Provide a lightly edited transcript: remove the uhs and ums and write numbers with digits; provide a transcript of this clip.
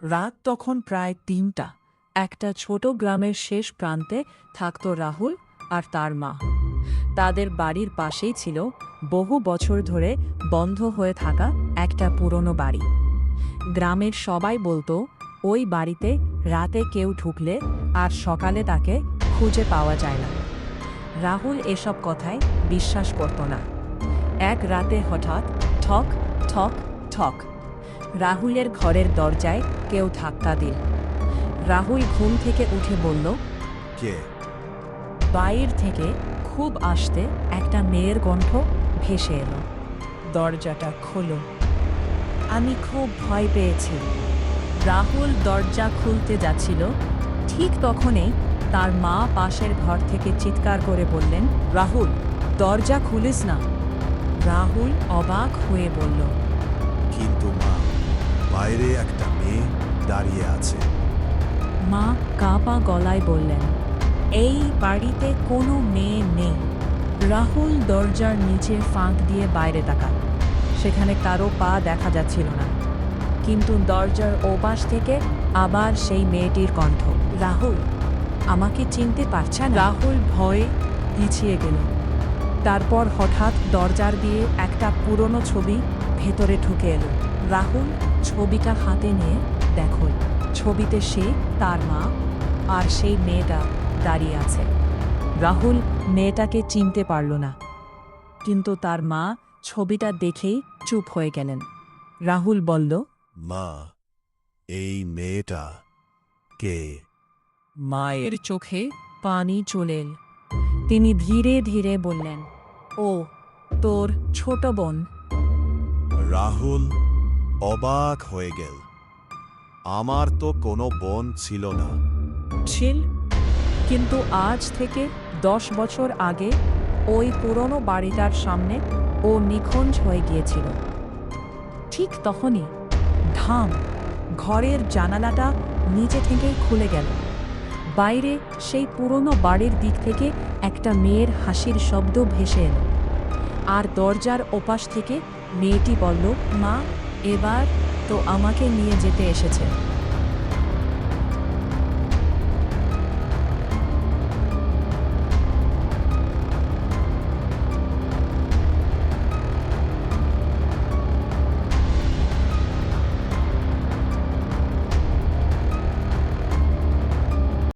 রাত তখন প্রায় ৩টা। একটা ছোট গ্রামের শেষ প্রান্তে থাকত রাহুল আর তার মা। তাদের বাড়ির পাশেই ছিল বহু বছর ধরে বন্ধ হয়ে থাকা একটা পুরনো বাড়ি। গ্রামের সবাই বলতো ওই বাড়িতে রাতে কেউ ঢুকলে আর সকালে তাকে খুঁজে পাওয়া যায় না। রাহুল এসব কথায় বিশ্বাস করত না। এক রাতে হঠাৎ ঠক ঠক ঠক, রাহুলের ঘরের দরজায় কেউ ধাক্কা দিল। রাহুল ঘুম থেকে উঠে বলল, কে? বাইর থেকে খুব আসতে একটা মেয়ের কণ্ঠ ভেসে এলো। দরজাটা খোলো। আমি খুব ভয় পেয়েছি। রাহুল দরজা খুলতে যাচ্ছিল, ঠিক তখনই তার মা পাশের ঘর থেকে চিৎকার করে বললেন, রাহুল, দরজা খুলিস না। রাহুল অবাক হয়ে বলল, কিন্তু মা, বাইরে একটা মেয়ে দাঁড়িয়ে আছে। মা কাঁপা গলায় বললেন, এই বাড়িতে কোনো মেয়ে নেই। রাহুল দরজার নিচে ফাঁক দিয়ে বাইরে তাকাল। সেখানে কারো পা দেখা যাচ্ছিল না, কিন্তু দরজার ওপাশ থেকে আবার সেই মেয়েটির কণ্ঠ, রাহুল, আমাকে চিনতে পারছে না? রাহুল ভয়ে পিছিয়ে গেল। তারপর হঠাৎ দরজার দিয়ে একটা পুরনো ছবি ভেতরে ঢুকে এলো। রাহুল ছবিটা হাতে নিয়ে দেখল, ছবিতে সে, তার মা আর সেই মেয়েটা দাঁড়িয়ে আছে। রাহুল মেয়েটাকে চিনতে পারল না, কিন্তু তার মা ছবিটা দেখেই চুপ হয়ে গেলেন। রাহুল বলল, মা, এই মেয়েটা কে? মায়ের চোখে পানি চলে এল। তিনি ধীরে ধীরে বললেন, ও তোর ছোট বোন। রাহুল অবাক হয়ে গেল। আমার তো কোনো বোন ছিল না। ছিল, কিন্তু আজ থেকে 10 বছর আগে ওই পুরনো বাড়িটার সামনে ও নিখোঁজ হয়ে গিয়েছিল। ঠিক তখনই ধাম, ঘরের জানালাটা নিচে থেকেই খুলে গেল। বাইরে সেই পুরনো বাড়ির দিক থেকে একটা মেয়ের হাসির শব্দ ভেসে এলো। আর দরজার ওপাশ থেকে মেয়েটি বলল, মা, এবার তো আমাকে নিয়ে যেতে এসেছে।